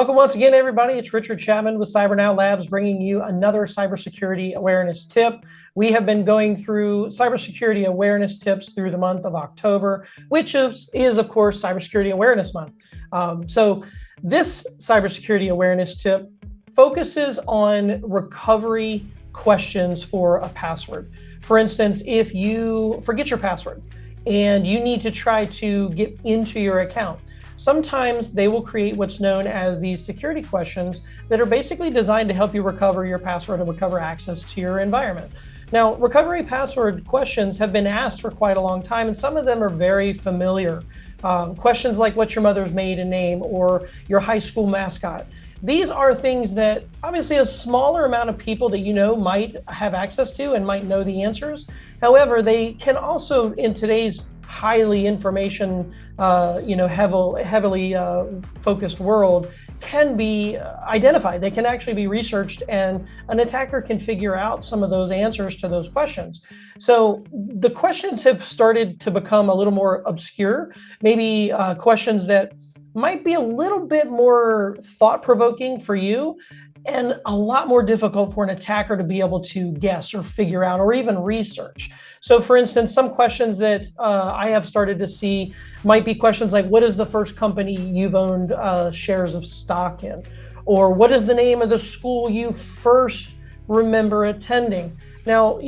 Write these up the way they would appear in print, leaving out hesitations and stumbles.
Welcome once again, everybody. It's Richard Chapman with CyberNow Labs bringing you another cybersecurity awareness tip. We have been going through cybersecurity awareness tips through the month of October, which is of course, Cybersecurity Awareness Month. So this cybersecurity awareness tip focuses on recovery questions for a password. For instance, if you forget your password and you need to try to get into your account, sometimes they will create what's known as these security questions that are basically designed to help you recover your password and recover access to your environment. Now, recovery password questions have been asked for quite a long time, and some of them are very familiar. Questions like what's your mother's maiden name or your high school mascot. These are things that obviously a smaller amount of people that you know might have access to and might know the answers. However, they can also, in today's highly information, heavily focused world, can be identified. They can actually be researched, and an attacker can figure out some of those answers to those questions. So the questions have started to become a little more obscure, maybe questions that might be a little bit more thought-provoking for you and a lot more difficult for an attacker to be able to guess or figure out or even research. So for instance, some questions that I have started to see might be questions like, what is the first company you've owned shares of stock in? Or what is the name of the school you first remember attending? Now,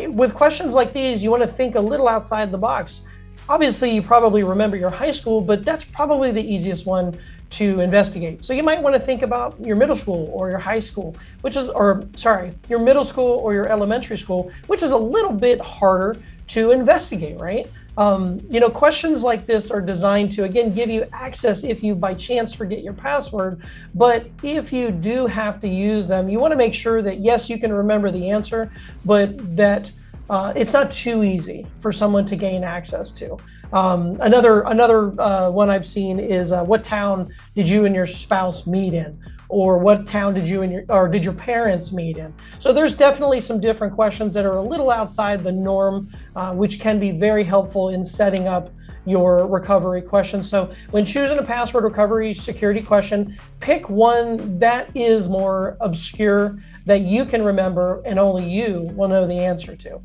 with questions like these, you want to think a little outside the box. Obviously, you probably remember your high school, but that's probably the easiest one to investigate. So you might want to think about your middle school or your high school, your middle school or your elementary school, which is a little bit harder to investigate, right? Questions like this are designed to, again, give you access if you by chance forget your password. But if you do have to use them, you want to make sure that, yes, you can remember the answer, but that it's not too easy for someone to gain access to. Another one I've seen is what town did you and your spouse meet in? Or what town did did your parents meet in? So there's definitely some different questions that are a little outside the norm, which can be very helpful in setting up your recovery question. So when choosing a password recovery security question, pick one that is more obscure, that you can remember and only you will know the answer to.